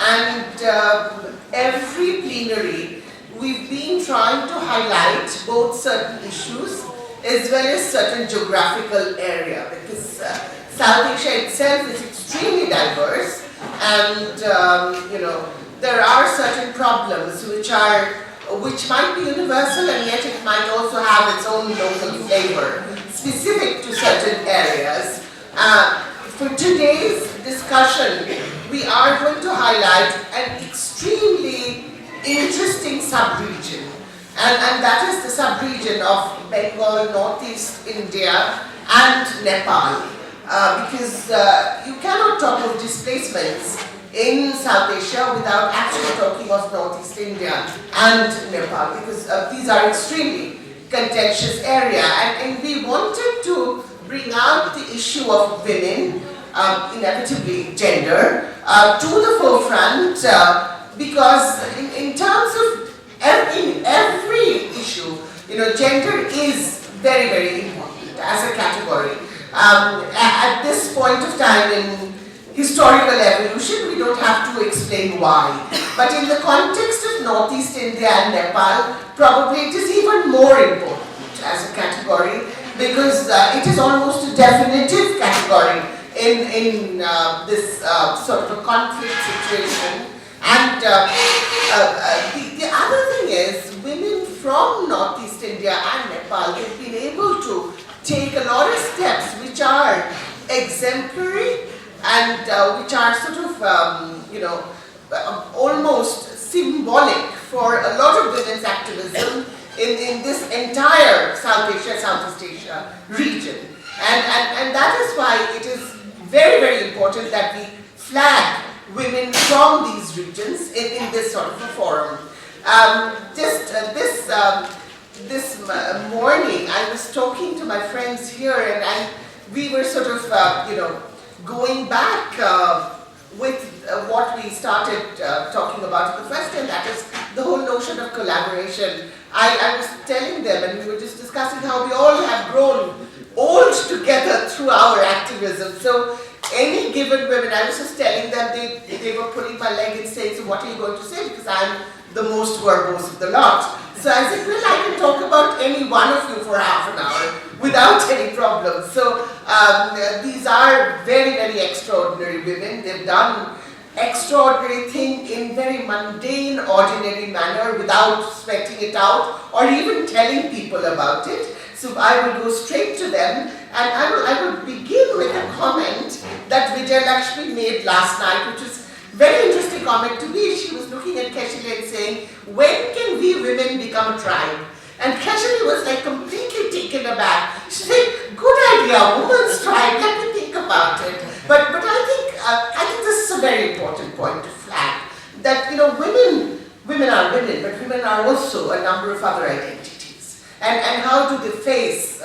and every plenary we've been trying to highlight both certain issues as well as certain geographical area, because South Asia itself is extremely diverse, and there are certain problems which might be universal, and yet it might also have its own local flavor specific to certain areas. For today's discussion, we are going to highlight an extremely interesting sub-region, and that is the sub-region of Bengal, Northeast India and Nepal, because you cannot talk of displacements in South Asia without actually talking of Northeast India and Nepal, because these are extremely contentious area, and we wanted to bring out the issue of women, inevitably gender, to the forefront, because in terms of every issue, gender is very, very important as a category. At this point of time in historical evolution, we don't have to explain why. But in the context of Northeast India and Nepal, probably it is even more important as a category, because it is almost a definitive category in this sort of a conflict situation. And the other thing is, women from Northeast India and Nepal have been able to take a lot of steps which are exemplary and which are sort of, almost symbolic for a lot of women's activism in this entire Southeast Asia region. And that is why it is very, very important that we flag women from these regions in this sort of a forum. This morning, I was talking to my friends here, and we were sort of, going back with what we started talking about in the first, and that is the whole notion of collaboration. I was telling them, and we were just discussing how we all have grown old together through our activism. So any given women, I was just telling them, they were pulling my leg and saying, so what are you going to say? Because I'm the most verbose of the lot. So I said, well, I can talk about any one of you for half an hour without any problem. So these are very, very extraordinary women. They've done extraordinary thing in very mundane, ordinary manner without sweating it out or even telling people about it. So I will go straight to them, and I will begin with a comment that Vijaylakshmi made last night, which was a very interesting comment to me. She was looking at Khesheli and saying, when can we women become a tribe? And Khesheli was like completely taken aback. She said, good idea, women's tribe, let me think about it. But I think this is a very important point to flag, that women are women, but women are also a number of other identities. And how do they face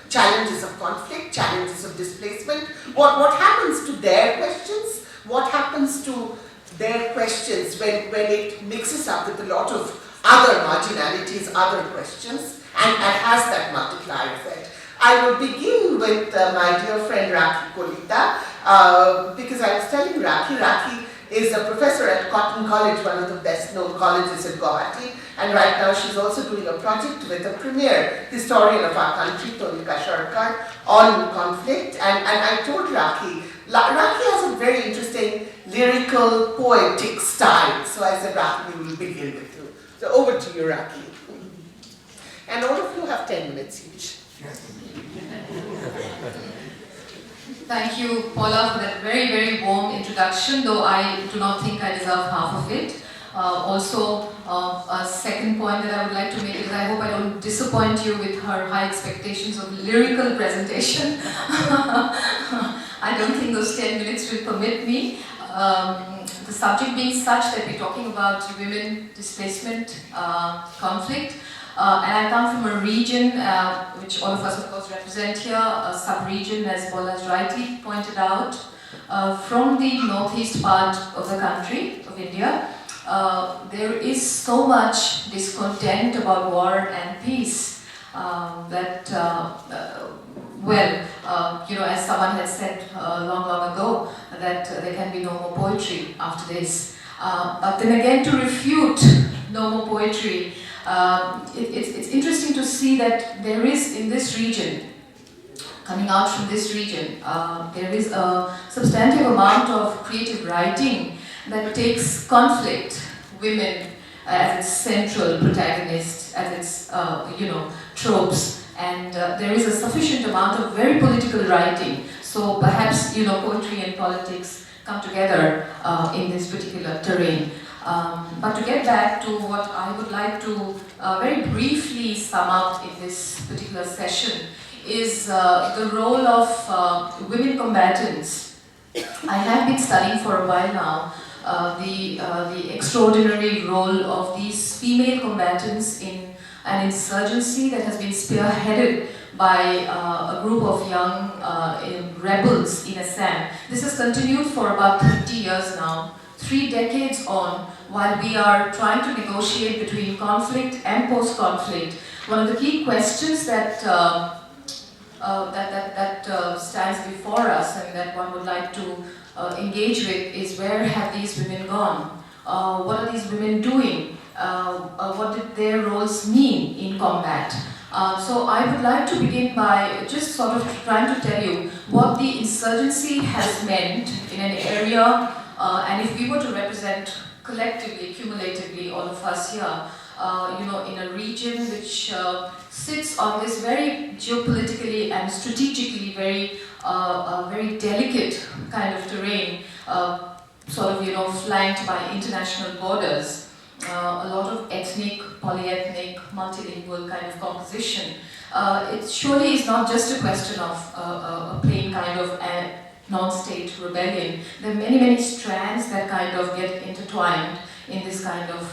challenges of conflict, challenges of displacement? What happens to their questions? What happens to their questions when it mixes up with a lot of other marginalities, other questions, and has that multiplier effect? I will begin with my dear friend Rakhee Kalita, because I was telling Rakhee is a professor at Cotton College, one of the best known colleges in Guwahati, and right now she's also doing a project with a premier historian of our country, Tonika Sharkar, on conflict. And I told Rakhee has a very interesting lyrical, poetic style. So I said, Rakhee, we will begin with you. So over to you, Rakhee. And all of you have 10 minutes each. Thank you, Paula, for that very, very warm introduction, though I do not think I deserve half of it. Also, a second point that I would like to make is I hope I don't disappoint you with her high expectations of lyrical presentation. I don't think those 10 minutes will permit me. The subject being such that we're talking about women, displacement, conflict. And I come from a region which all of us of course represent here, a sub-region as Paula has rightly pointed out, from the northeast part of the country, of India. There is so much discontent about war and peace that, as someone had said long ago, that there can be no more poetry after this. But then again, to refute no more poetry, it's interesting to see that there is in this region, coming out from this region, there is a substantive amount of creative writing that takes conflict, women as its central protagonist, as its tropes, and there is a sufficient amount of very political writing. So perhaps poetry and politics come together in this particular terrain. But to get back to what I would like to very briefly sum up in this particular session is the role of women combatants. I have been studying for a while now the extraordinary role of these female combatants in an insurgency that has been spearheaded by a group of young rebels in Assam. This has continued for about 30 years now, 3 decades on, while we are trying to negotiate between conflict and post-conflict. One of the key questions that stands before us and that one would like to engage with is, where have these women gone? What are these women doing? What did their roles mean in combat? So I would like to begin by just sort of trying to tell you what the insurgency has meant in an area, and if we were to represent collectively, cumulatively, all of us here, in a region which sits on this very geopolitically and strategically very delicate kind of terrain, sort of flanked by international borders. A lot of ethnic, polyethnic, multilingual kind of composition. It surely is not just a question of a plain kind of non-state rebellion. There are many, many strands that kind of get intertwined in this kind of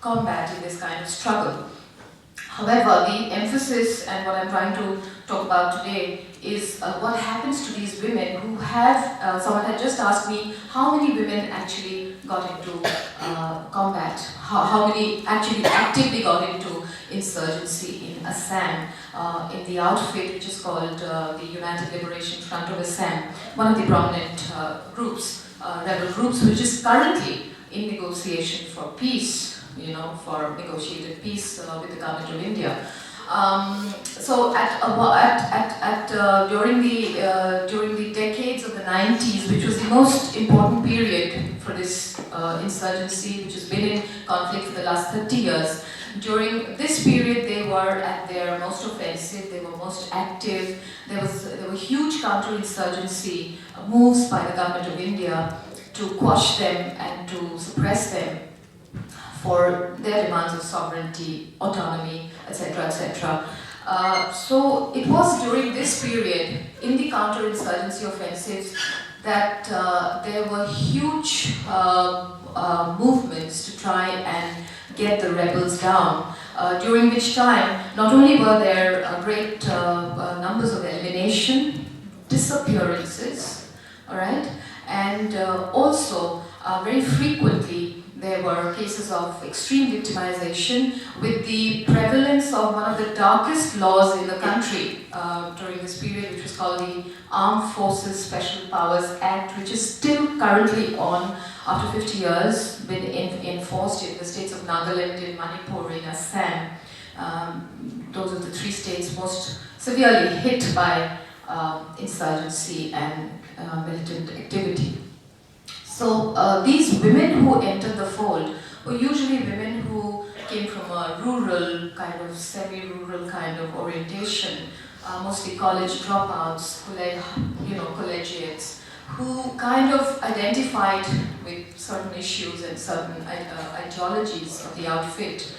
combat, in this kind of struggle. However, the emphasis and what I'm trying to talk about today is what happens to these women who have, someone had just asked me, how many women actually got into combat, how many actually actively got into insurgency in Assam, in the outfit which is called the United Liberation Front of Assam, one of the prominent groups, rebel groups, which is currently in negotiation for peace, for negotiated peace with the government of India. So during the decades of the 90s, which was the most important period for this insurgency, which has been in conflict for the last 30 years, during this period they were at their most offensive, they were most active. There were huge counter-insurgency moves by the government of India to quash them and to suppress them for their demands of sovereignty, autonomy, etc., etc. So it was during this period, in the counter-insurgency offensives, that there were huge movements to try and get the rebels down, during which time not only were there great numbers of elimination, disappearances, all right, and also very frequently there were cases of extreme victimization, with the prevalence of one of the darkest laws in the country during this period, which was called the Armed Forces Special Powers Act, which is still currently on after 50 years, been enforced in the states of Nagaland, in Manipur, in Assam. Those are the 3 states most severely hit by insurgency and militant activity. So these women who entered the fold were usually women who came from a rural, kind of semi-rural kind of orientation, mostly college dropouts, collegiates, who kind of identified with certain issues and certain ideologies of the outfit.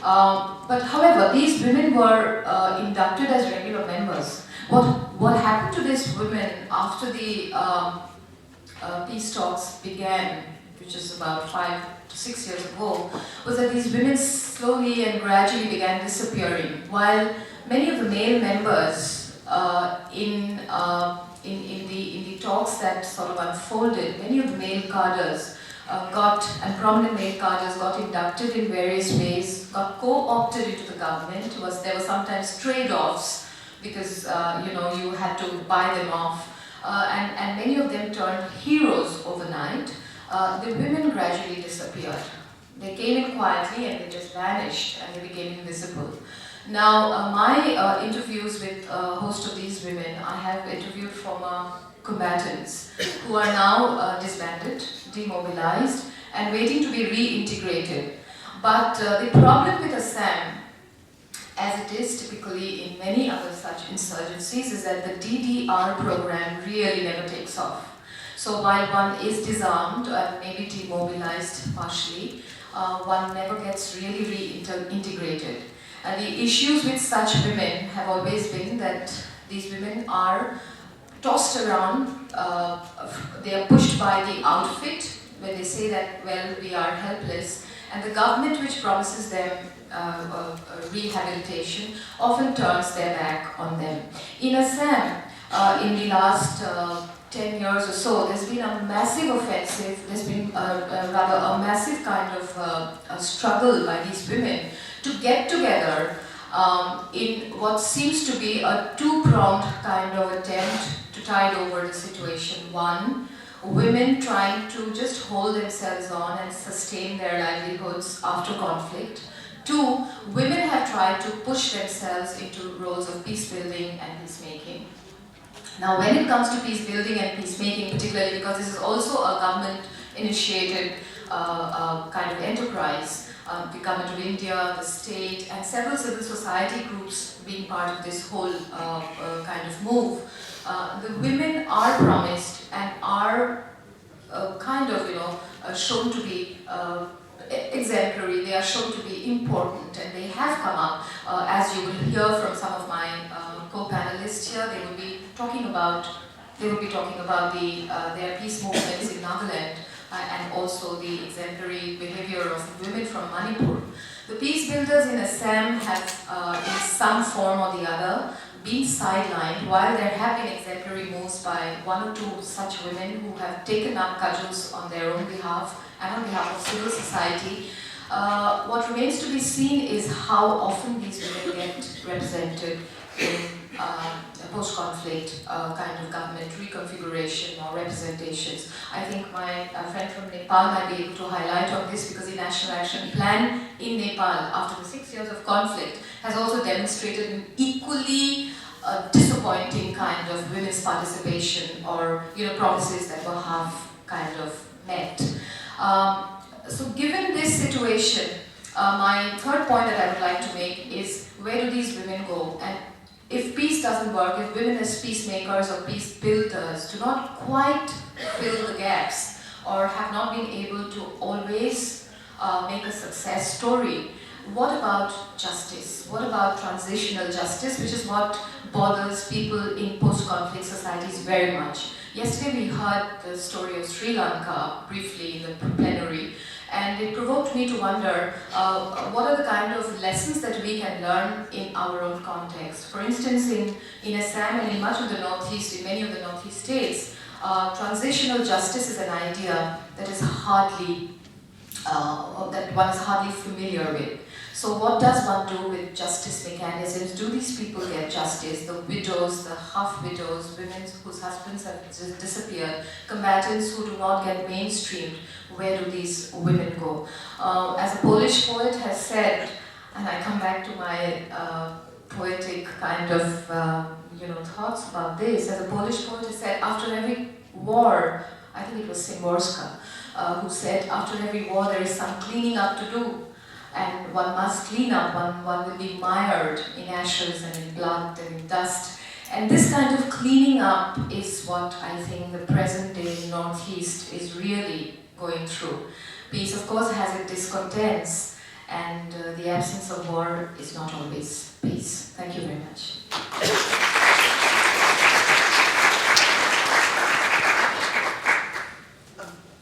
But however, these women were inducted as regular members. What happened to these women after the peace talks began, which is about 5 to 6 years ago, was that these women slowly and gradually began disappearing, while many of the male members in the talks that sort of unfolded, many of the male cadres and prominent male cadres got inducted in various ways, got co-opted into the government. There were sometimes trade-offs because you had to buy them off. And many of them turned heroes overnight. the women gradually disappeared. They came in quietly and they just vanished and they became invisible. Now, my interviews with a host of these women, I have interviewed former combatants who are now disbanded, demobilized, and waiting to be reintegrated. But the problem with Assam, as it is typically in many other such insurgencies, is that the DDR program really never takes off. So while one is disarmed and maybe demobilized partially, one never gets really reintegrated. And the issues with such women have always been that these women are tossed around, they are pushed by the outfit when they say that, well, we are helpless, and the government which promises them rehabilitation often turns their back on them. In Assam, in the last 10 years or so, there's been a massive offensive, there's been rather a massive kind of struggle by these women to get together in what seems to be a two-pronged kind of attempt to tide over the situation. One, women trying to just hold themselves on and sustain their livelihoods after conflict. Two, women have tried to push themselves into roles of peace building and peacemaking. Now, when it comes to peace building and peacemaking, particularly because this is also a government-initiated kind of enterprise, the government of India, the state, and several civil society groups being part of this whole kind of move, the women are promised and are kind of, shown to be exemplary, they are shown to be important, and they have come up, as you will hear from some of my co-panelists here, they will be talking about their peace movements in Nagaland and also the exemplary behavior of women from Manipur. The peace builders in Assam have, in some form or the other, been sidelined, while there have been exemplary moves by one or two such women who have taken up cudgels on their own behalf and on behalf of civil society. What remains to be seen is how often these women get represented in post-conflict kind of government reconfiguration or representations. I think my friend from Nepal might be able to highlight on this, because the National Action Plan in Nepal, after the 6 years of conflict, has also demonstrated an equally disappointing kind of women's participation, or promises that were half kind of met. So given this situation, my third point that I would like to make is, where do these women go? And if peace doesn't work, if women as peacemakers or peace builders do not quite fill the gaps, or have not been able to always make a success story, what about justice? What about transitional justice, which is what bothers people in post-conflict societies very much? Yesterday we heard the story of Sri Lanka briefly in the plenary, and it provoked me to wonder what are the kind of lessons that we can learn in our own context. For instance, in Assam and in much of the Northeast, in many of the Northeast states, transitional justice is an idea that is hardly, that one is hardly familiar with. So what does one do with justice mechanisms? Do these people get justice? The widows, the half-widows, women whose husbands have disappeared, combatants who do not get mainstreamed, where do these women go? As a Polish poet has said, and I come back to my poetic kind of thoughts about this, as a Polish poet has said, after every war, I think it was Szymborska, who said, after every war there is some cleaning up to do. And one must clean up, one will be mired in ashes and in blood and in dust. And this kind of cleaning up is what I think the present day Northeast is really going through. Peace, of course, has its discontents, and the absence of war is not always peace. Thank you very much.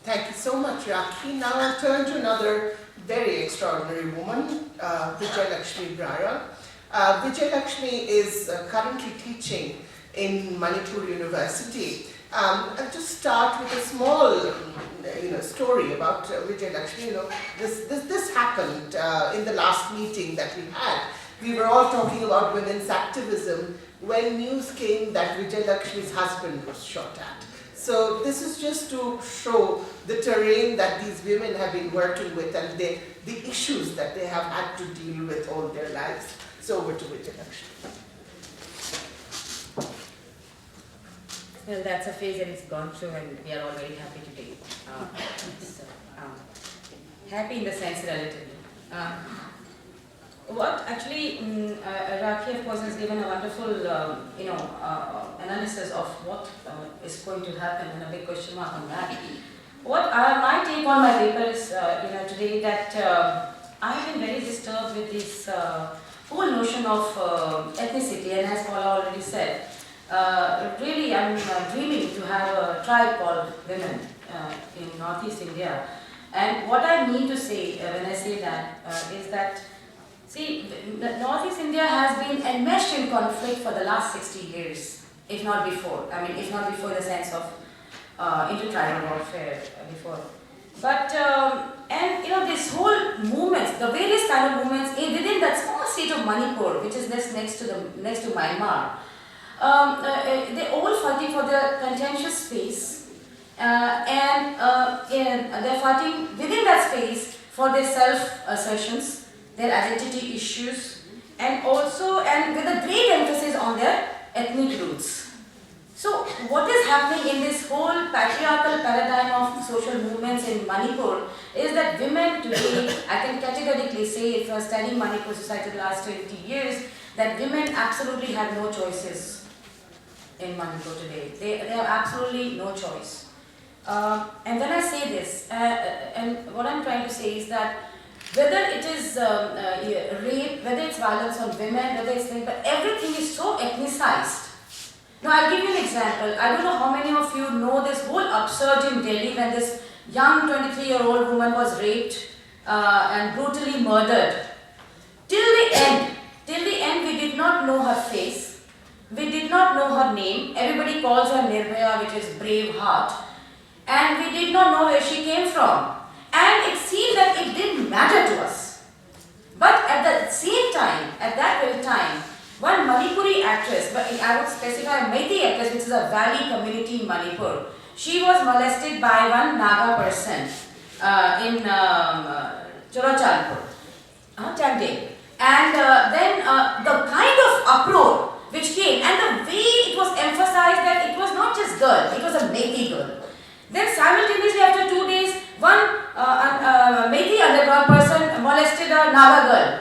Thank you so much, Rakhee. Now I'll turn to another very extraordinary woman, Vijaylakshmi Brara. Vijaylakshmi is currently teaching in Manipur University. I'll just start with a small, story about Vijaylakshmi. This happened in the last meeting that we had. We were all talking about women's activism when news came that Vijaylakshmi's husband was shot at. So this is just to show the terrain that these women have been working with and the issues that they have had to deal with all their lives. So over to Vijaylakshmi. Well, that's a phase that it's gone through, and we are all very happy today. Happy in the sense relatively. What actually, Rakhee of course has given a wonderful, analysis of what is going to happen, and a big question mark on that. What my take on my paper is, today that I've been very disturbed with this whole notion of ethnicity, and as Paula already said, really I'm dreaming to have a tribe called women in Northeast India. And what I mean to say when I say that is that, see, Northeast India has been enmeshed in conflict for the last 60 years, if not before. I mean, if not before the sense of intertribal warfare before. But, this whole movements, the various kind of movements within that small state of Manipur, which is just next to Myanmar, they're all fighting for their contentious space. They're fighting within that space for their self-assertions, their identity issues, and with a great emphasis on their ethnic roots. So what is happening in this whole patriarchal paradigm of social movements in Manipur is that women today, I can categorically say, if you are studying Manipur society the last 20 years, that women absolutely have no choices in Manipur today. They have absolutely no choice. And when I say this, and what I'm trying to say is that whether it is rape, whether it's violence on women, whether it's rape, but everything is so ethnicized. Now I'll give you an example. I don't know how many of you know this whole upsurge in Delhi when this young 23-year-old woman was raped and brutally murdered. Till the end, we did not know her face. We did not know her name. Everybody calls her Nirbhaya, which is brave heart. And we did not know where she came from. And it seemed that it didn't matter to us. But at the same time, at that very time, one Manipuri actress, but I would specify a Meitei actress, which is a valley community in Manipur, she was molested by one Naga person in Chorachalpur, Changde. And then the kind of uproar which came, and the way it was emphasized that it was not just girl, it was a Meitei girl. Then simultaneously after 2 days, one Meitei underground person molested a Naga girl.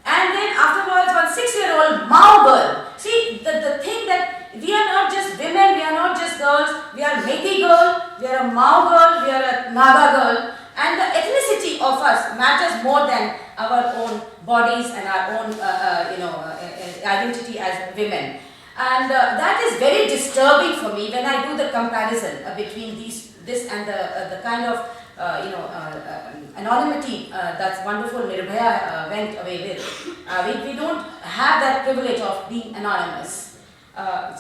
And then afterwards, one 6-year-old Mao girl. See, the thing that we are not just women, we are not just girls, we are Meitei girl, we are a Mao girl, we are a Naga girl. And the ethnicity of us matters more than our own bodies and our own, identity as women. And that is very disturbing for me when I do the comparison between this and the kind of anonymity that's wonderful Nirbhaya went away with. We don't have that privilege of being anonymous. And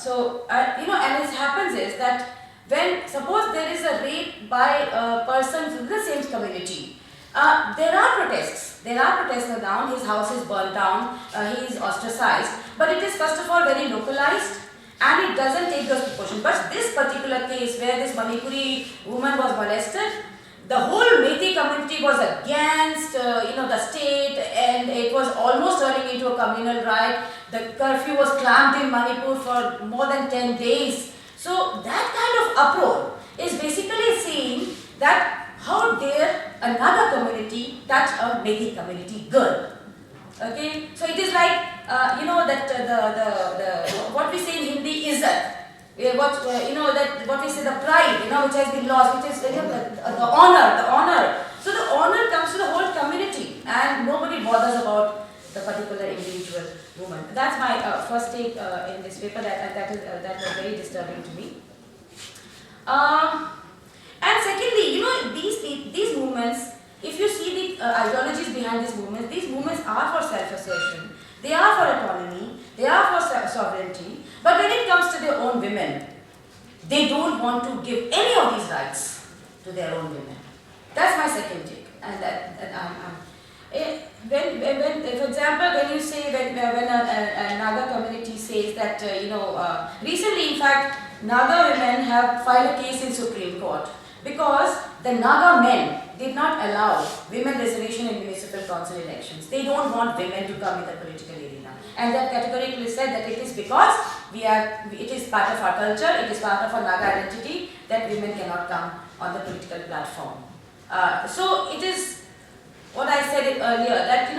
what happens is that when suppose there is a rape by a person from the same community, there are protests. There are protests down. His house is burnt down. He is ostracized. But it is first of all very localized, and it doesn't take those proportions. But this particular case where this Manipuri woman was molested, the whole Meitei community was against the state, and it was almost turning into a communal riot. The curfew was clamped in Manipur for more than 10 days. So that kind of uproar is basically saying that how dare a Naga community touch a Meitei community girl. Okay, so it is like what we say in Hindi is what we say the pride, which has been lost, which is the honor. So the honor comes to the whole community, and nobody bothers about the particular individual woman. That's my first take in this paper. That was very disturbing to me. And secondly, these movements, if you see the ideologies behind these movements are for self-assertion, they are for autonomy, they are for sovereignty, but when it comes to their own women, they don't want to give any of these rights to their own women. That's my second take. And for example, when you say when a Naga community says that recently, in fact, Naga women have filed a case in Supreme Court because the Naga men did not allow women reservation in municipal council elections. They don't want women to come in the political arena. And they categorically said that it is because it is part of our culture, it is part of our Naga identity that women cannot come on the political platform. So it is what I said earlier, that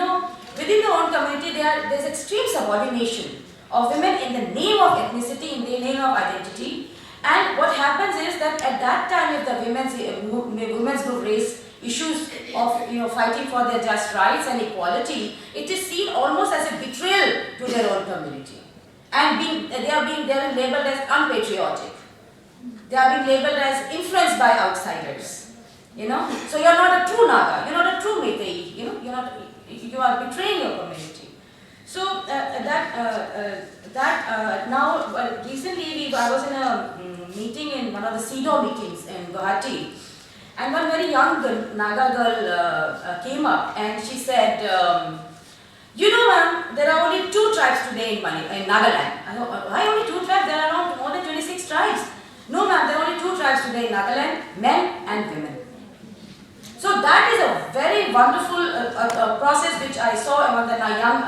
within their own community there is extreme subordination of women in the name of ethnicity, in the name of identity. And what happens is that at that time, if the women's group raise issues of fighting for their just rights and equality, it is seen almost as a betrayal to their own community, and they are being labelled as unpatriotic. They are being labelled as influenced by outsiders. So you are not a true Naga, you are not a true Meitei. You are betraying your community. So recently I was in a meeting, in one of the CEDAW meetings in Guwahati, and one very young Naga girl came up and she said, ma'am, there are only 2 tribes today in Nagaland. I go, why only 2 tribes? There are around more than 26 tribes. No ma'am, there are only 2 tribes today in Nagaland, men and women. So that is a very wonderful process which I saw among the young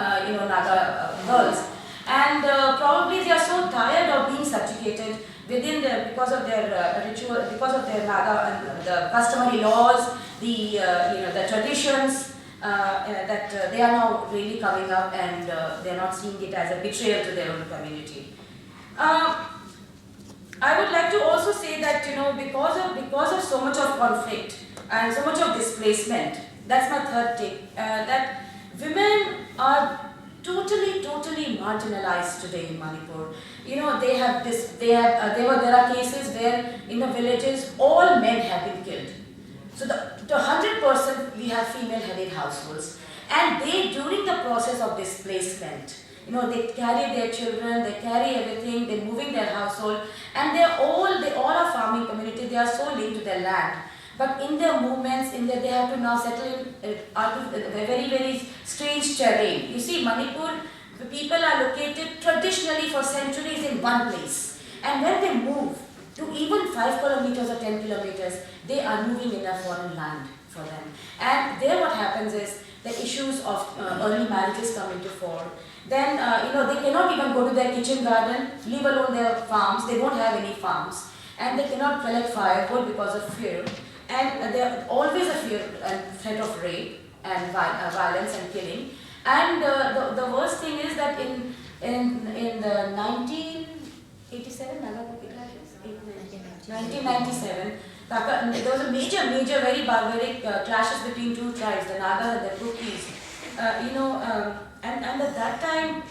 Naga girls. And probably they are so tired of being subjugated because of their ritual, because of their Naga and the customary laws, the traditions, that they are now really coming up, and they are not seeing it as a betrayal to their own community. I would like to also say that because of so much of conflict and so much of displacement, that's my third take, that women are totally marginalized today in Manipur. There are cases where in the villages all men have been killed. So the 100% we have female-headed households, and they, during the process of displacement, they carry their children, they carry everything, they're moving their household, and they all are farming community. They are so linked to their land. But in their movements, they have to now settle in a very strange terrain. You see, Manipur, the people are located traditionally for centuries in one place. And when they move to even 5 kilometers or 10 kilometers, they are moving in a foreign land for them. And there what happens is the issues of early marriages come into fore. Then, they cannot even go to their kitchen garden, leave alone their farms. They don't have any farms. And they cannot collect firewood because of fear. And there always a fear and threat of rape and violence and killing. And the worst thing is that in the 1987, 1997, there was a major, very barbaric clashes between 2 tribes, the Nagas and the Kukis. And at that time,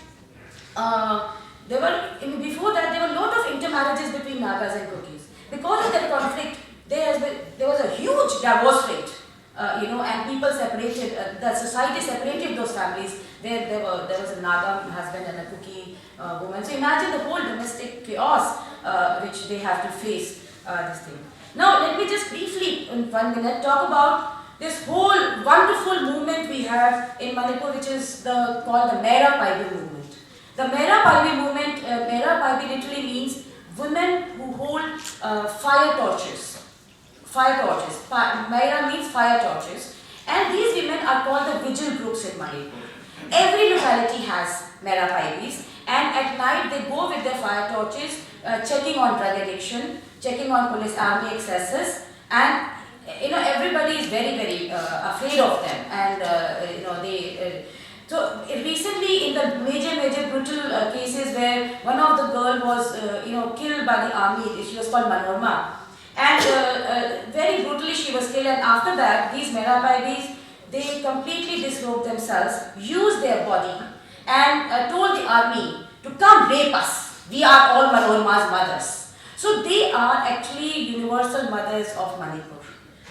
before that, there were a lot of intermarriages between Nagas and Kukis. Because of that conflict, there was a huge divorce rate, and people separated, the society separated those families. There was a Naga husband and a Kuki woman. So imagine the whole domestic chaos which they have to face this thing. Now let me just briefly, in 1 minute, talk about this whole wonderful movement we have in Manipur, which is called the Mera Paibi movement. The Mera Paibi movement, Mera Paibi literally means women who hold fire torches. Mera means fire torches. And these women are called the vigil groups in Manipur. Every locality has Mera Paibis, and at night they go with their fire torches, checking on drug addiction, checking on police army excesses, and everybody is very afraid of them. And so recently in the major brutal cases where one of the girl was killed by the army, she was called Manorma, and very brutally she was killed. And after that, these Mera Paibis, they completely disrobed themselves, used their body, and told the army to come rape us. We are all Manorma's mothers. So they are actually universal mothers of Manipur.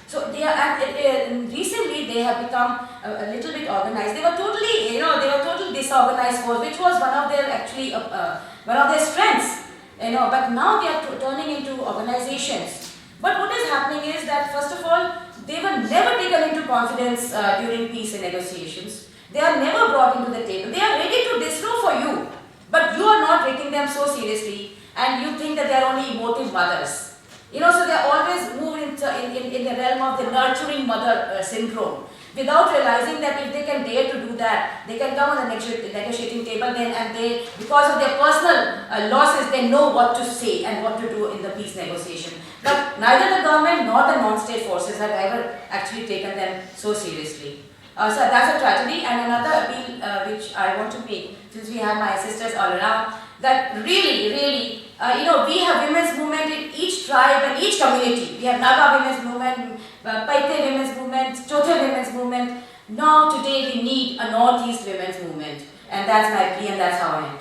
So they are, and recently they have become a little bit organized. They were totally disorganized force, which was one of their strengths. But now they are turning into organizations. But what is happening is that, first of all, they were never taken into confidence during peace and negotiations. They are never brought into the table. They are ready to disrobe for you, but you are not taking them so seriously. and you think that they are only emotive mothers. You know, so they are always moved in the realm of the nurturing mother syndrome, without realizing that if they can dare to do that, they can come on the negotiating table then, and they, because of their personal losses, they know what to say and what to do in the peace negotiation. But neither the government nor the non-state forces have ever actually taken them so seriously. So that's a tragedy. And another appeal which I want to make, since we have my sisters all around, that really, you know, we have women's movement in each tribe and each community. We have Naga women's movement, Paite women's movement, Chothe women's movement. Now today we need a Northeast women's movement. And that's my plea, and that's how I end.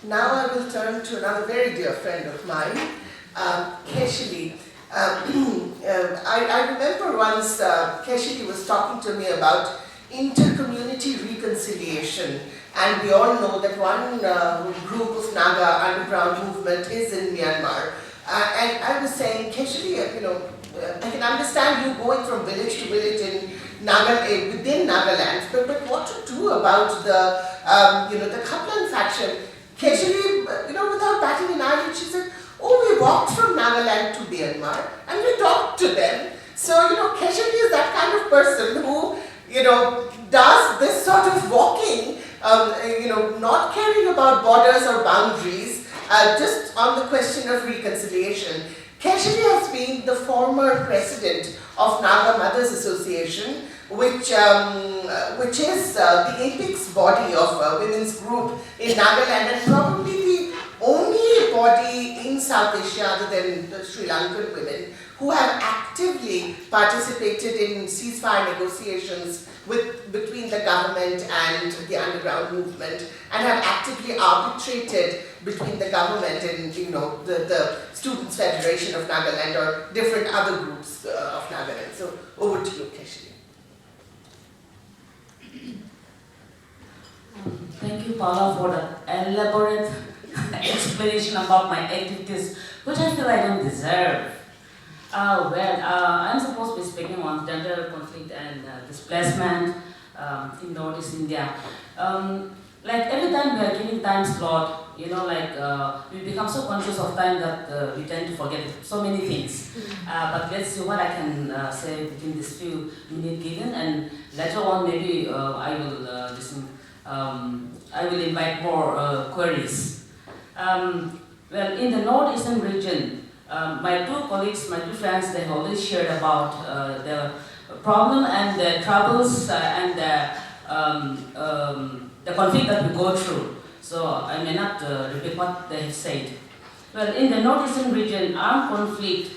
Now I will turn to another very dear friend of mine, Khesheli. I remember once Khesheli was talking to me about inter-community reconciliation, and we all know that one group of Naga underground movement is in Myanmar. And I was saying, Khesheli, you know, I can understand you going from village to village in within Nagaland, but what to do about the, you know, the Kaplan faction? Khesheli, you know, without batting an eyelid, she said, oh, we walked from Nagaland to Myanmar and we talked to them. So, you know, Khesheli is that kind of person who, you know, does this sort of walking, you know, not caring about borders or boundaries, just on the question of reconciliation. Khesheli has been the former president of Naga Mothers Association, which is the apex body of women's group in Nagaland, and probably the only body in South Asia other than the Sri Lankan women who have actively participated in ceasefire negotiations between the government and the underground movement, and have actively arbitrated between the government and, you know, the Students' Federation of Nagaland or different other groups of Nagaland. So over to you, Khesheli. Thank you, Paula, for the elaborate explanation about my activities, which I feel I don't deserve. I'm supposed to be speaking on gender conflict and displacement in Northeast India. Like every time we are giving time slot, you know, like we become so conscious of time that we tend to forget so many things. But let's see what I can say within this few minutes given, and later on maybe I will invite more queries. Well, in the northeastern region, my two colleagues, my two friends, they already shared about the problem and the troubles and the conflict that we go through. So I may not repeat what they have said. Well, in the northeastern region, armed conflict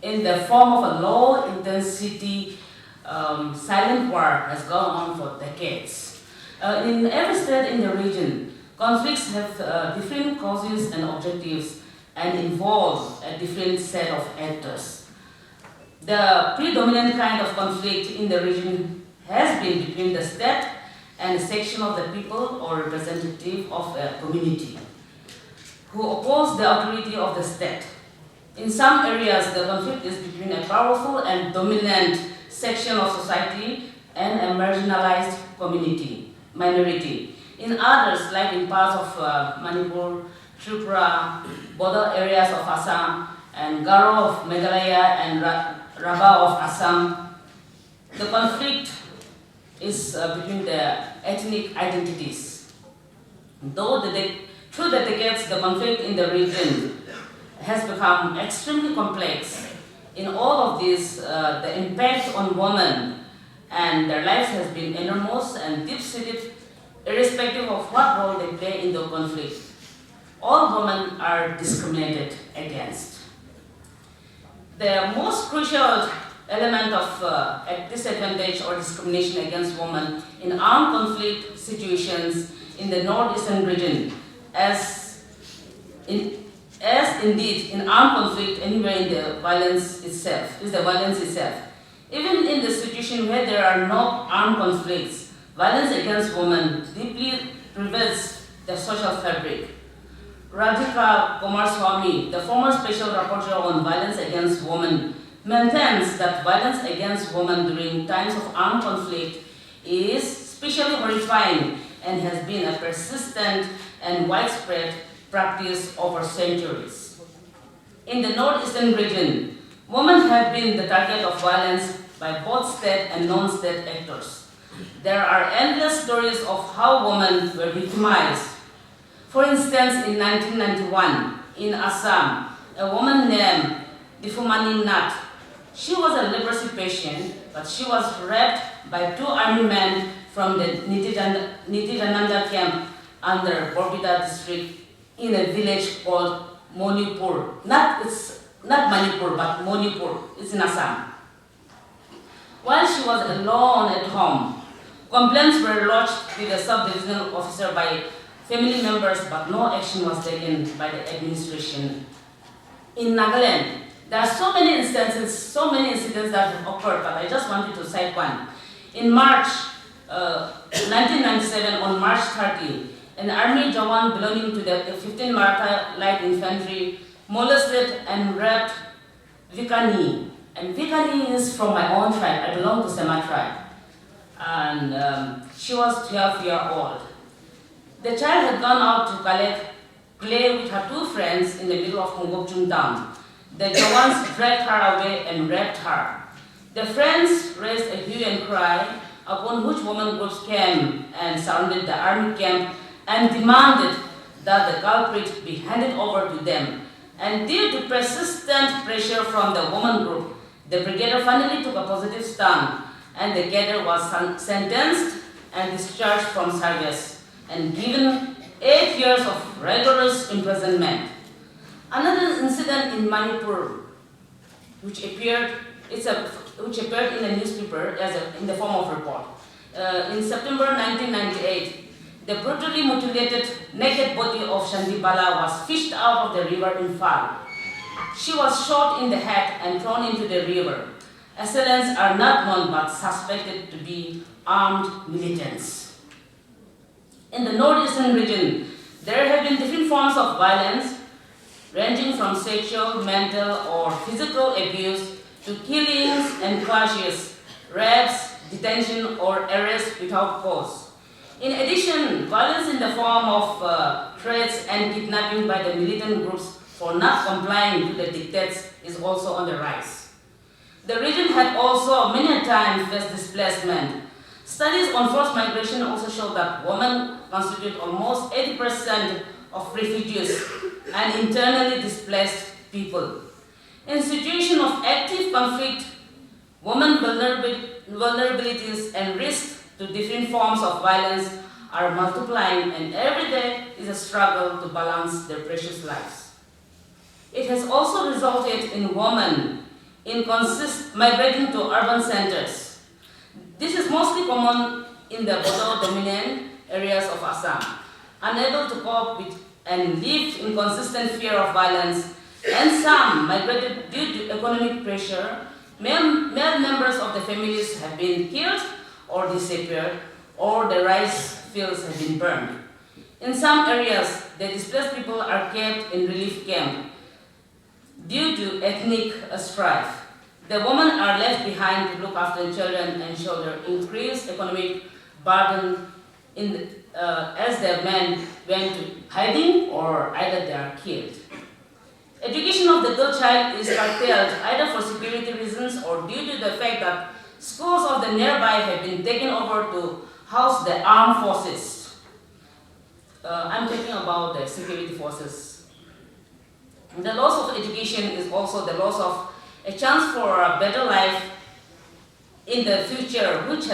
in the form of a low-intensity silent war has gone on for decades. In every state in the region, conflicts have different causes and objectives and involve a different set of actors. The predominant kind of conflict in the region has been between the state and a section of the people or representative of a community who oppose the authority of the state. In some areas, the conflict is between a powerful and dominant section of society and a marginalized minority. In others, like in parts of Manipur, Tripura, border areas of Assam, and Garo of Meghalaya and Rabba of Assam, the conflict is between the ethnic identities. Though through the decades, the conflict in the region has become extremely complex. In all of this, the impact on women and their lives has been enormous and deep-seated, irrespective of what role they play in the conflict. All women are discriminated against. The most crucial element of disadvantage or discrimination against women in armed conflict situations in the northeastern region, as indeed in armed conflict anywhere in the violence itself, is the violence itself. Even in the situation where there are no armed conflicts, violence against women deeply pervades the social fabric. Radhika Kumaraswamy, the former special rapporteur on violence against women, maintains that violence against women during times of armed conflict is especially horrifying and has been a persistent and widespread practice over centuries. In the northeastern region, women have been the target of violence by both state and non-state actors. There are endless stories of how women were victimized. For instance, in 1991, in Assam, a woman named Difumani Nath, she was a leprosy patient, but she was raped by 2 army men from the Nitijananda camp under Borbita district in a village called Manipur. It's not Manipur, but Manipur. It's in Assam. While she was alone at home, complaints were lodged with the sub-divisional officer by family members, but no action was taken by the administration. In Nagaland, there are so many incidents that have occurred, but I just wanted to cite one. In March 1997, on March 30, an army Jawan belonging to the 15th Maratha Light Infantry molested and raped Vikani. And Vikani is from my own tribe. I belong to Sema tribe. And she was 12 years old. The child had gone out to play with her 2 friends in the middle of Hongokchung town. The Jawans dragged her away and raped her. The friends raised a hue and cry, upon which women groups came and surrounded the army camp and demanded that the culprit be handed over to them. And due to persistent pressure from the woman group, the brigadier finally took a positive stand, and the cadre was sentenced and discharged from service and given 8 years of rigorous imprisonment. Another incident in Manipur, which appeared in a newspaper in the form of report. In September 1998, the brutally mutilated naked body of Shandibala was fished out of the river in Fal. She was shot in the head and thrown into the river. Assailants are not known but suspected to be armed militants. In the northeastern region, there have been different forms of violence, ranging from sexual, mental, or physical abuse to killings and clashes, rapes, detention, or arrest without cause. In addition, violence in the form of threats and kidnapping by the militant groups for not complying to the dictates is also on the rise. The region had also many times faced displacement. Studies on forced migration also show that women constitute almost 80% of refugees and internally displaced people. In situations of active conflict, women's vulnerabilities and risks to different forms of violence are multiplying, and every day is a struggle to balance their precious lives. It has also resulted in women migrating to urban centers. This is mostly common in the Bodo-dominant areas of Assam, unable to cope with and live in consistent fear of violence, and some migrated due to economic pressure. Male members of the families have been killed or disappeared, or the rice fields have been burned. In some areas, the displaced people are kept in relief camp due to ethnic strife. The women are left behind to look after children and shoulder increased economic burden as their men went to hiding or either they are killed. Education of the girl child is curtailed either for security reasons or due to the fact that schools of the nearby have been taken over to house the armed forces. I'm talking about the security forces. The loss of education is also the loss of a chance for a better life in the future, which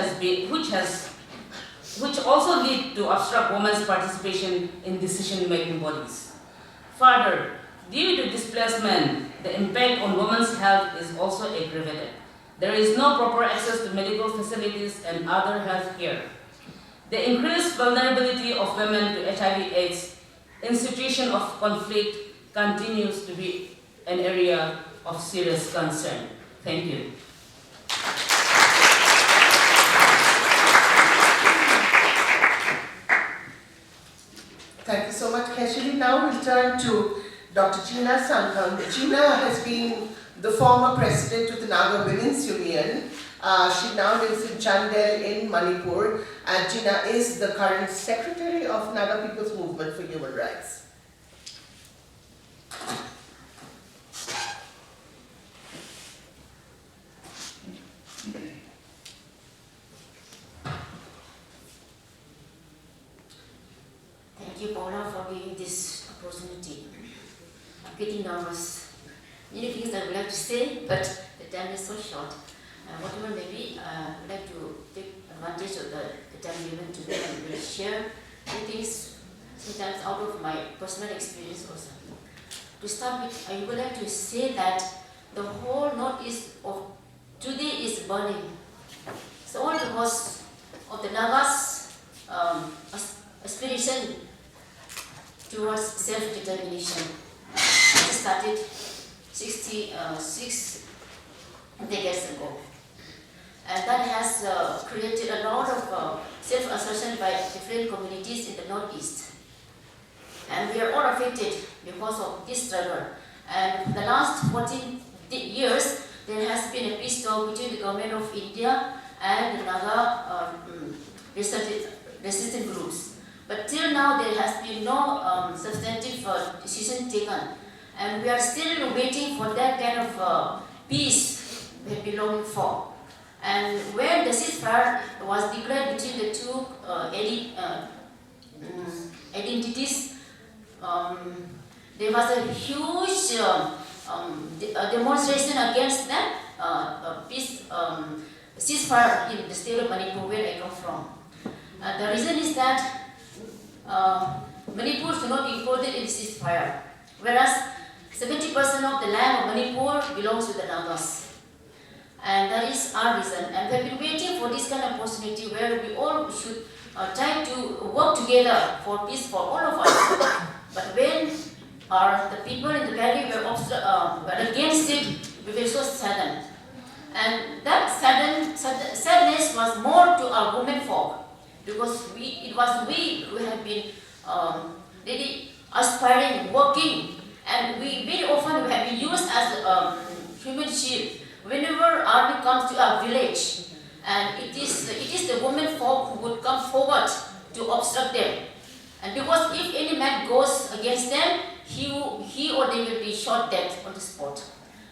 also lead to obstruct women's participation in decision-making bodies. Further, due to displacement, the impact on women's health is also aggravated. There is no proper access to medical facilities and other health care. The increased vulnerability of women to HIV/AIDS in situation of conflict continues to be an area of serious concern. Thank you. Thank you so much, Khesheli. Now we'll turn to Dr. Gina Sangkham. Gina has been the former president of the Naga Women's Union, She now lives in Chandel in Manipur, and Gina is the current secretary of Naga People's Movement for Human Rights. Thank you, Paula, for giving this opportunity. I'm getting nervous. Many things I would like to say, but the time is so short. Whatever maybe, I would like to take advantage of the time given to me and will share few things, sometimes out of my personal experience also. To start with, I would like to say that the whole northeast of today is burning. So all because of the Naga's aspiration towards self-determination. It started 66 decades ago. And that has created a lot of self-assertion by different communities in the northeast. And we are all affected because of this struggle. And the last 14 years, there has been a peace talk between the government of India and the Naga resistant groups. But till now, there has been no substantive decision taken. And we are still waiting for that kind of peace we have been longing for. And when the ceasefire was declared between the two identities, there was a huge demonstration against that peace ceasefire in the state of Manipur, where I come from. The reason is that Manipur should not be included in ceasefire, whereas 70% of the land of Manipur belongs to the Nagas. And that is our reason. And we have been waiting for this kind of opportunity where we all should try to work together for peace for all of us. But when the people in the valley were against it, we were so saddened. And that sadness was more to our women folk, because it was we who have been really aspiring, working, and we very often we have been used as human shield. Whenever army comes to our village, and it is the women folk who would come forward to obstruct them. And because if any man goes against them, he or they will be shot dead on the spot.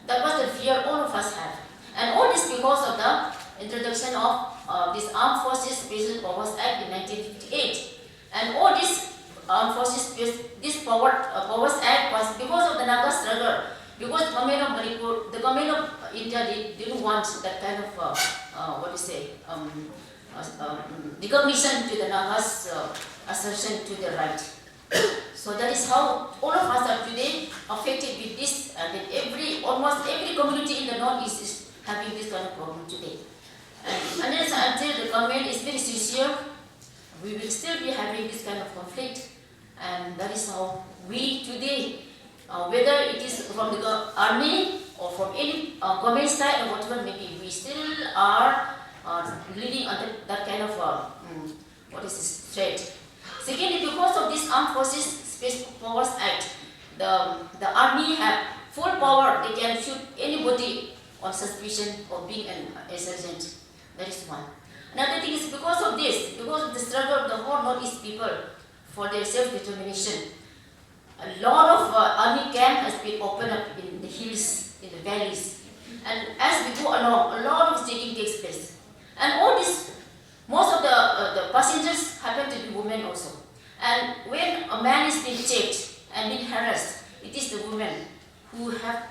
That was the fear all of us had. And all this because of the introduction of this Armed Forces Special Powers Act in 1958. And all this Armed Forces, this Powers Act was because of the Naga struggle. Because the government of Manipur, the government of India didn't want that kind of, recognition to the Nagas' assertion to the right. So that is how all of us are today affected with this, and almost every community in the northeast is having this kind of problem today. And until the government is very sincere, we will still be having this kind of conflict, and that is how we today, whether it is from the army or from any government side or whatever maybe, we still are living under that kind of threat. Secondly, because of this Armed Forces Special Powers Act, the army have full power. They can shoot anybody on suspicion of being an insurgent. That is one. Another thing is because of the struggle of the whole Northeast people for their self-determination, a lot of army camp has been opened up in the hills, in the valleys. And as we go along, a lot of taking takes place. And all this, most of the passengers happen to be women also. And when a man is being checked and being harassed, it is the women whose heart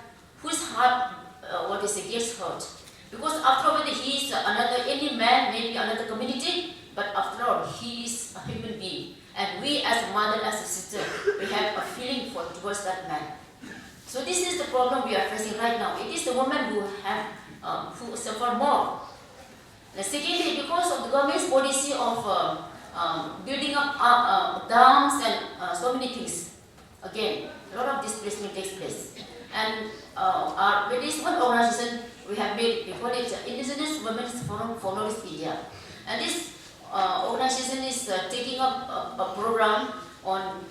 gets hurt. Because after all, whether he is any man, maybe another community, but after all, he is a human being. And we as a mother, as a sister, we have a feeling towards that man. So this is the problem we are facing right now. It is the women who suffer more. Secondly, because of the government's policy of building up dams and so many things, again, a lot of displacement takes place. And there is one organization we have made, we call it Indigenous Women's Forum for Northeast India. And this organization is taking up a program on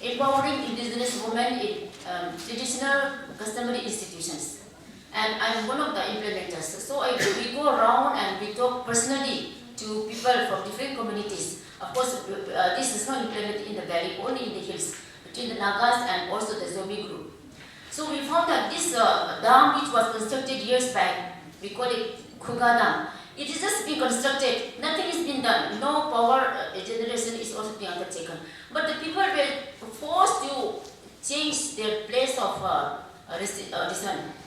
empowering indigenous women in traditional customary institutions. and I'm one of the implementers. So we go around and we talk personally to people from different communities. Of course, this is not implemented in the valley, only in the hills, between the Nagas and also the Zombie group. So we found that this dam which was constructed years back, we call it Khuga Dam. It is just being constructed, nothing is being done, no power generation is also being undertaken. But the people were forced to change their place of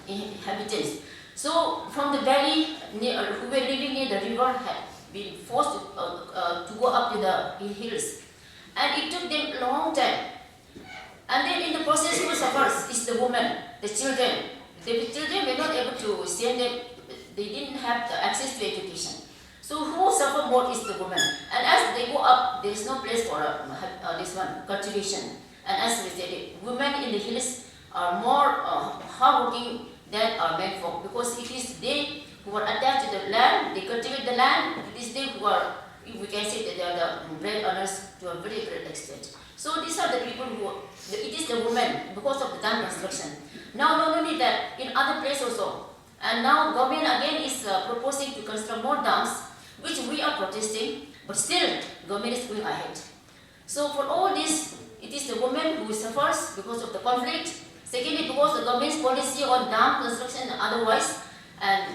inhabitants. So from the valley, who were living near the river had been forced to go up to the hills. And it took them a long time. And then in the process, who suffers is the women, the children. The children were not able to send them, they didn't have the access to education. So who suffer more is the women. And as they go up, there is no place for this one, cultivation. And as we said, women in the hills are more hardworking than our men folk, because it is they who are attached to the land, they cultivate the land, it is they who are, we can say that they are the bread earners to a very great extent. So these are the people who, it is the women because of the dam construction. Now not only that, in other places also. And now government again is proposing to construct more dams, which we are protesting, but still government is going ahead. So for all this, it is the women who suffers because of the conflict. Secondly, because the government's policy on dam construction and otherwise. And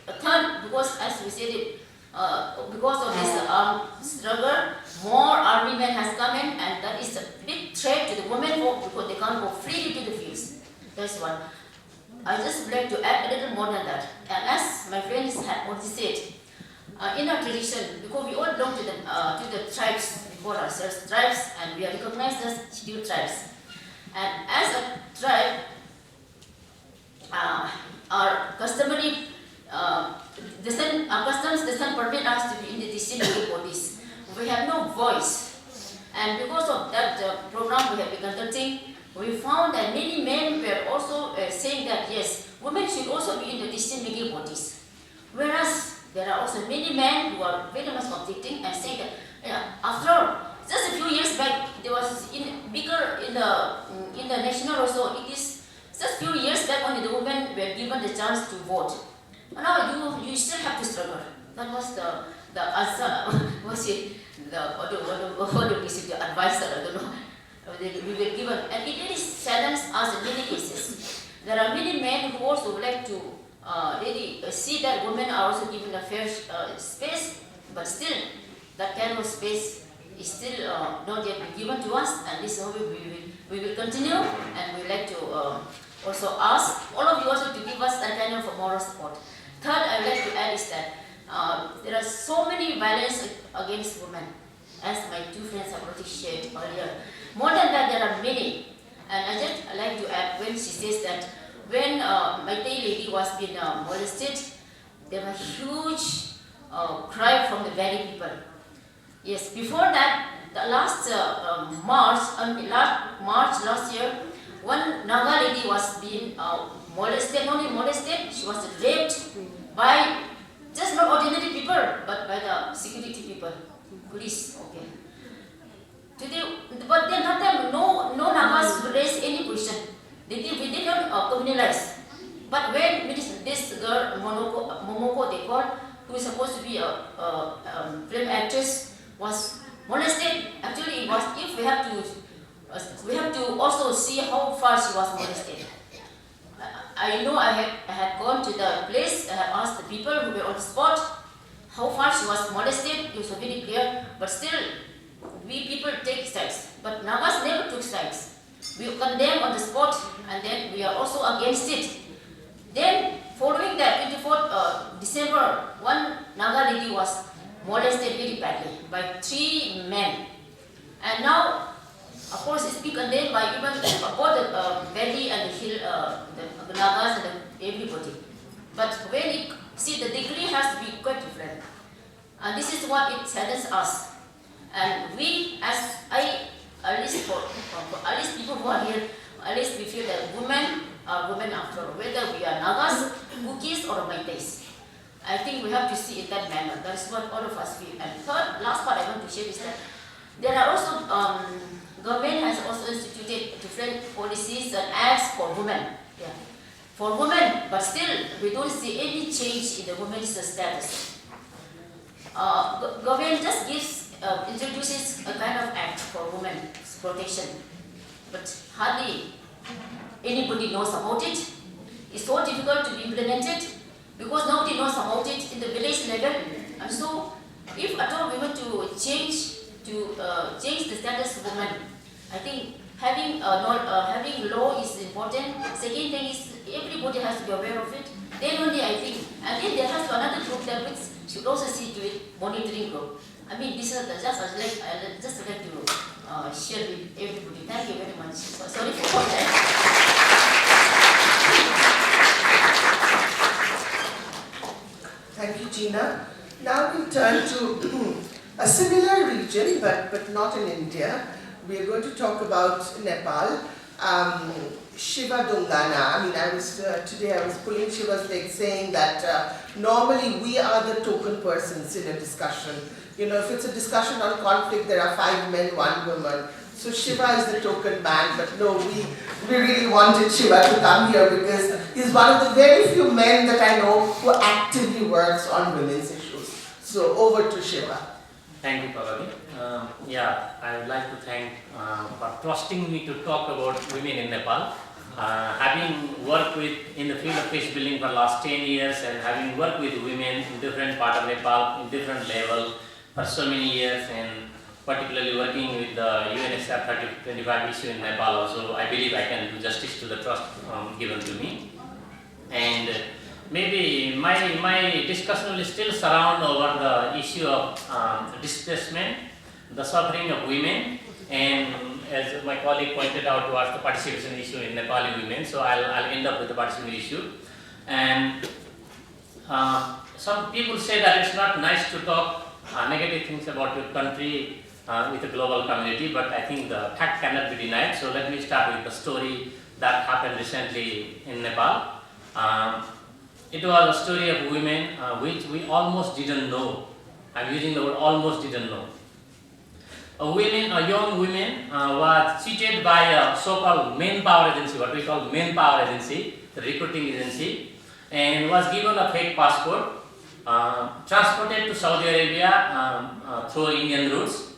third, because as we said, because of this struggle, more army men has come in, and that is a big threat to the women folk because they can't go freely to the fields. That's one. I just would like to add a little more than that. And as my friends have already said, in our tradition, because we all belong to the tribes, we call ourselves tribes, and we are recognized as scheduled tribes. And as a tribe, our customary our customs doesn't permit us to be in the decision-making bodies. We have no voice. And because of that program we have been conducting, we found that many men were also saying that yes, women should also be in the decision-making bodies. Whereas there are also many men who are very much objecting and saying that after all, just a few years back, there was bigger in the national also. It is just a few years back only the women were given the chance to vote. Now you still have to struggle. That was the answer. Was it the advisor? I don't know. We were given, and it really saddens us in many cases. There are many men who also would like to really see that women are also given a fair space, but still that kind of space is still not yet been given to us, and this is how we will continue, and we would like to also ask all of you also to give us that kind of moral support. Third, I would like to add is that there are so many violence against women, as my two friends have already shared earlier. More than that, there are many, and I just like to add when she says that when my lady was being molested, there was huge cry from the valley people. Yes, before that, the last March last year, one Naga lady was being molested, not only molested, she was raped by just not ordinary people, but by the security people, police. Okay. Today, but then that time, no Nagas raised any question. We did not communalize. But when this girl Momoko they called, who is supposed to be a film actress, was molested. Actually, it was if we have to also see how far she was molested. I know I had gone to the place, I had asked the people who were on the spot how far she was molested. It was very clear, but still, we people take sides. But Nagas never took sides. We condemn on the spot, and then we are also against it. Then, following that, 24th December, one Naga lady was molested very badly by 3 men. And now, of course, it's been condemned by even both the valley and the hill, the Nagas and everybody. But when you see, the degree has to be quite different. And this is what it saddens us. And we, at least people who are here, at least we feel that women are women after all, whether we are Nagas, Bugis, or Maitais. I think we have to see it that manner. That's what all of us feel. And third, last part I want to share is that there are also, government has also instituted different policies and acts for women. Yeah. for women, but still we don't see any change in the women's status. Government just introduces a kind of act for women's protection, but hardly anybody knows about it. It's so difficult to be implemented because nobody knows about it in the village level. And so, if at all we want to change the status of women, I think having law is important. Second thing is everybody has to be aware of it. Then only I think, and then there has to another group that which should also see to it, monitoring group. I mean, this is just I'd like to share with everybody. Thank you very much. Sorry for all that. Thank you, Gina. Now we'll turn to a similar region, but not in India. We are going to talk about Nepal. Shiva Dungana. I mean, today I was pulling Shiva's leg saying that normally we are the token persons in a discussion. You know, if it's a discussion on conflict, there are 5 men, 1 woman. So Shiva is the token man, but no, we really wanted Shiva to come here because he's one of the very few men that I know who actively works on women's issues. So over to Shiva. Thank you, Paula. I would like to thank for trusting me to talk about women in Nepal. Having worked in the field of peace building for the last 10 years and having worked with women in different parts of Nepal, in different levels for so many years, and particularly working with the UNHCR 3025 issue in Nepal also, I believe I can do justice to the trust given to me. And maybe my discussion will still surround over the issue of displacement, the suffering of women, and as my colleague pointed out towards the participation issue in Nepali women, so I'll end up with the participation issue. And some people say that it's not nice to talk negative things about your country with a global community, but I think the fact cannot be denied. So let me start with the story that happened recently in Nepal. It was a story of women which we almost didn't know. I'm using the word almost didn't know. A young woman was cheated by a so-called manpower agency, what we call manpower agency, the recruiting agency, and was given a fake passport, transported to Saudi Arabia through Indian routes,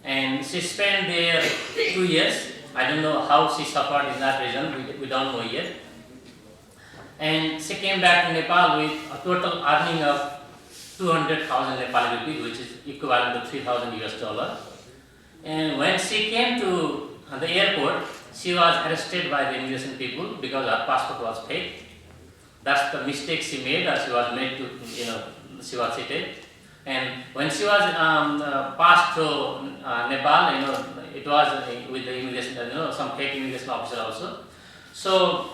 and she spent there 2 years. I don't know how she suffered in that region, we don't know yet. And she came back to Nepal with a total earning of 200,000 Nepali rupees, which is equivalent to $3,000 US. And when she came to the airport, she was arrested by the immigration people because her passport was fake. That's the mistake she made, or she was made to, she was cheated. And when she was passed through Nepal, it was with the immigration, some fake immigration officer also. So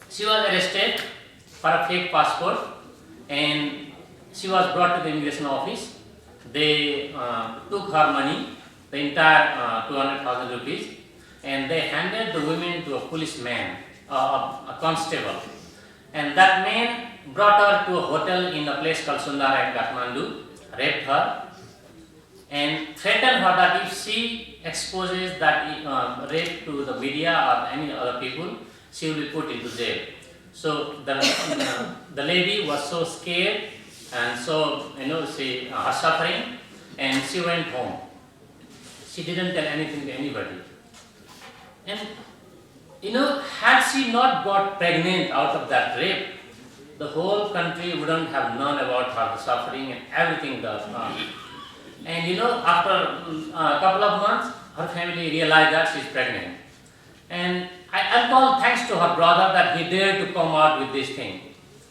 she was arrested for a fake passport, and she was brought to the immigration office. They took her money, the entire 200,000 rupees, and they handed the women to a policeman, a constable. And that man brought her to a hotel in a place called Sundara in Kathmandu, raped her, and threatened her that if she exposes that rape to the media or any other people, she will be put into jail. So the lady was so scared, and so she her suffering, and she went home. She didn't tell anything to anybody. And had she not got pregnant out of that rape, the whole country wouldn't have known about her suffering and everything. And after a couple of months, her family realized that she's pregnant. And I call thanks to her brother that he dared to come out with this thing.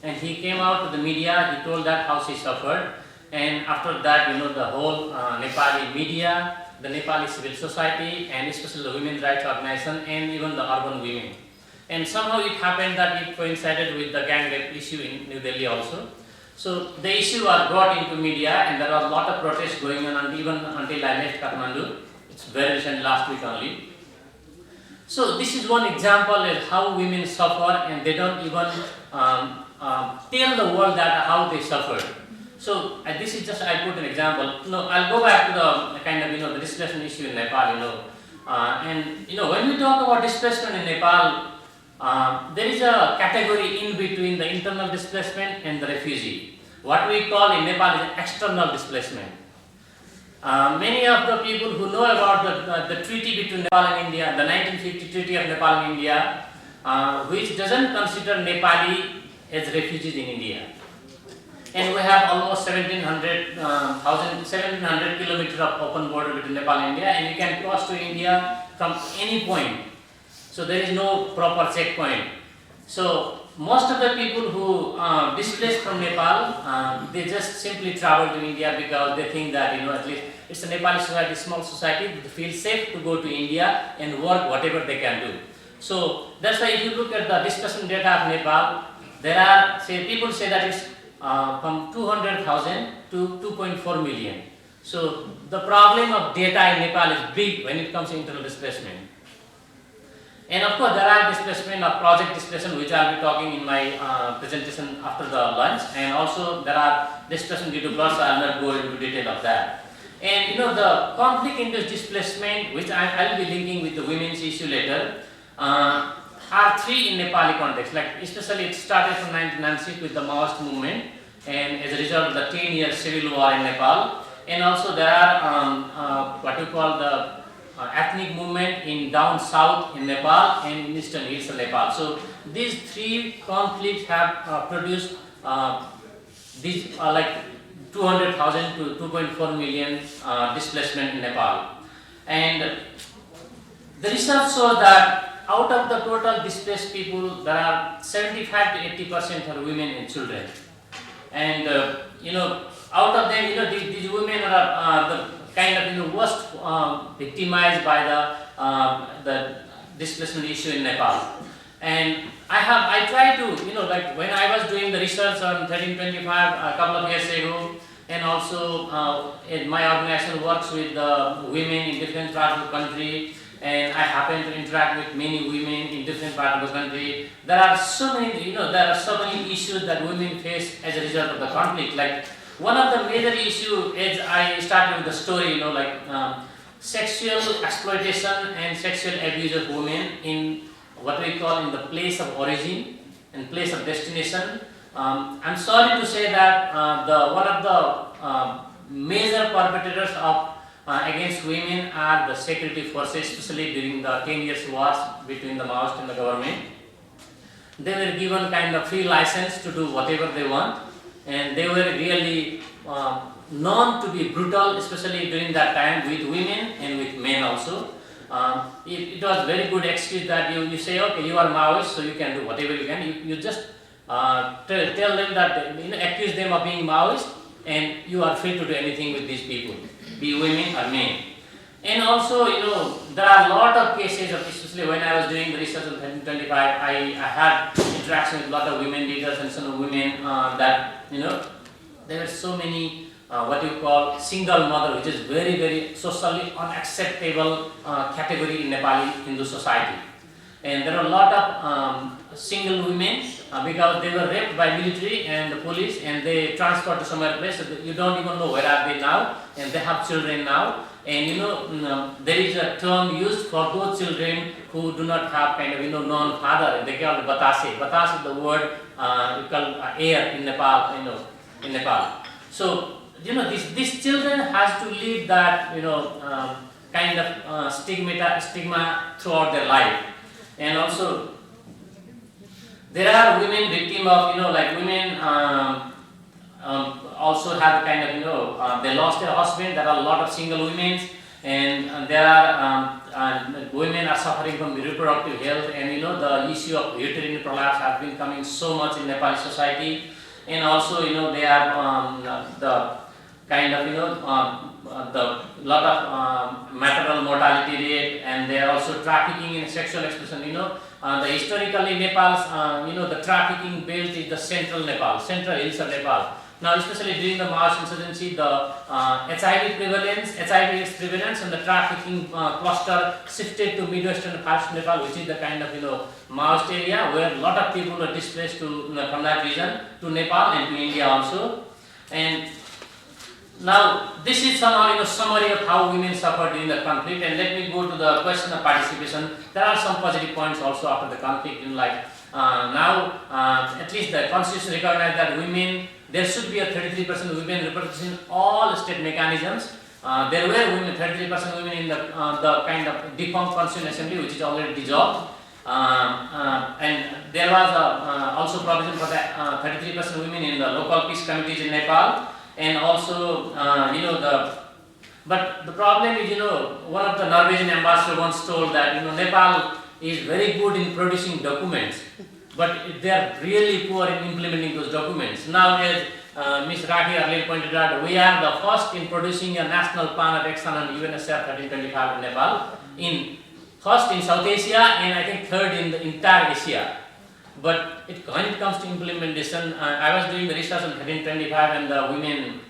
And he came out to the media, he told that how she suffered. And after that, the whole Nepali media, the Nepali civil society, and especially the women's rights organization, and even the urban women. And somehow it happened that it coincided with the gang rape issue in New Delhi also. So the issue was brought into media, and there was a lot of protests going on, and even until I left Kathmandu. It's very recent, last week only. So this is one example of how women suffer, and they don't even tell the world that how they suffered. So this is just, I put an example. I'll go back to the kind of the displacement issue in Nepal. And when we talk about displacement in Nepal, there is a category in between the internal displacement and the refugee. What we call in Nepal is external displacement. Many of the people who know about the treaty between Nepal and India, the 1950 Treaty of Nepal and India, which doesn't consider Nepali as refugees in India. And we have almost 1700 kilometers of open border between Nepal and India, and you can cross to India from any point. So there is no proper checkpoint. So most of the people who displaced from Nepal, they just simply travel to India because they think that, at least it's a Nepali society, small society, they feel safe to go to India and work whatever they can do. So that's why if you look at the displacement data of Nepal, there are, people say that it's from 200,000 to 2.4 million. So the problem of data in Nepal is big when it comes to internal displacement. And of course, there are displacement of project displacement, which I will be talking in my presentation after the lunch. And also there are displacement due to blood, so I will not go into detail of that. And the conflict-induced displacement, which I will be linking with the women's issue later, are three in Nepali context. Like especially it started from 1996 with the Maoist movement, and as a result of the 10-year civil war in Nepal. And also there are what we call the ethnic movement in down south in Nepal and in eastern hills of Nepal. So these three conflicts have produced these like 200,000 to 2.4 million displacement in Nepal. And the research shows that out of the total displaced people, there are 75 to 80% are women and children. And out of them, these women are the kind of worst victimized by the displacement issue in Nepal. And I try to, like when I was doing the research on 1325 a couple of years ago, and also my organization works with women in different parts of the country, and I happen to interact with many women in different parts of the country. There are so many, there are so many issues that women face as a result of the conflict. Like one of the major issues is I started with the story, sexual exploitation and sexual abuse of women in what we call in the place of origin and place of destination. I'm sorry to say that one of the major perpetrators of against women are the security forces, especially during the 10 years wars between the Maoists and the government. They were given kind of free license to do whatever they want, and they were really known to be brutal, especially during that time with women and with men also. It was very good excuse that you say, okay, you are Maoist, so you can do whatever you can. You just tell them that, accuse them of being Maoist, and you are free to do anything with these people, be women or men. And also, there are a lot of cases of, especially when I was doing the research on 1325, I had interaction with a lot of women leaders and some women that, there were so many what you call single mother, which is very, very socially unacceptable category in Nepali Hindu society. And there are a lot of single women because they were raped by military and the police, and they transferred to somewhere place. So you don't even know where are they now, and they have children now. And there is a term used for those children who do not have kind of known father. They call it batase. Batase is the word we call air in Nepal. In Nepal. So these children has to live that kind of stigma throughout their life. And also there are women victim of like women also have kind of they lost their husband. There are a lot of single women, and there are women are suffering from reproductive health, and the issue of uterine prolapse has been coming so much in Nepali society. And also they are the kind of the lot of maternal mortality rate, and they are also trafficking in sexual exploitation. The historically Nepal's the trafficking belt is the central Nepal, central hills of Nepal. Now, especially during the Maoist insurgency, the HIV prevalence and the trafficking cluster shifted to Midwestern parts of Nepal, which is the kind of Maoist area where a lot of people were displaced from that region to Nepal and to India also. And Now, this is somehow summary of how women suffered during the conflict, and let me go to the question of participation. There are some positive points also after the conflict, now at least the constitution recognized that women, there should be a 33% women representation in all state mechanisms. There were women, 33% women in the kind of defunct Constituent Assembly, which is already dissolved. And there was also provision for the 33% women in the local peace committees in Nepal, and also but the problem is one of the Norwegian ambassadors once told that Nepal is very good in producing documents, but they are really poor in implementing those documents. Now, as Ms. Rakhee earlier pointed out, we are the first in producing a national plan of action on UNSCR 1325 in Nepal, first in South Asia, and I think third in the entire Asia. But when it comes to implementation, I was doing the research on 1325 and the women,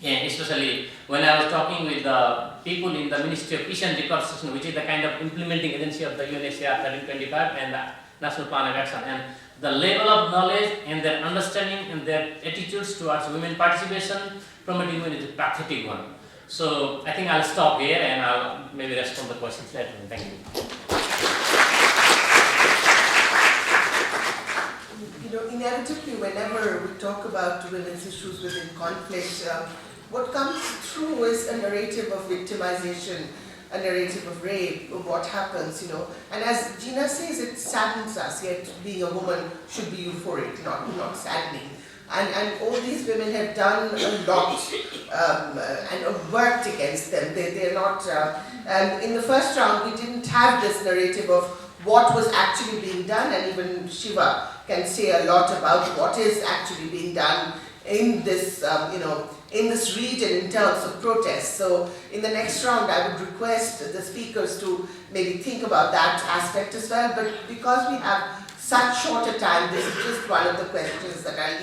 especially when I was talking with the people in the Ministry of Peace and Reconstruction, which is the kind of implementing agency of the UNSCR 1325 and the National Plan of Action, and the level of knowledge and their understanding and their attitudes towards women participation, promoting women is a pathetic one. So I think I'll stop here and I'll maybe respond to the questions later. Thank you. Inevitably, whenever we talk about women's issues within conflict, what comes through is a narrative of victimization, a narrative of rape, of what happens, And as Gina says, it saddens us, yet being a woman should be euphoric, not saddening. And all these women have done a lot and worked against them. They're not, and in the first round we didn't have this narrative of what was actually being done, and even Shiva can say a lot about what is actually being done in this, in this region in terms of protests. So in the next round, I would request the speakers to maybe think about that aspect as well. But because we have such shorter time, this is just one of the questions that I'll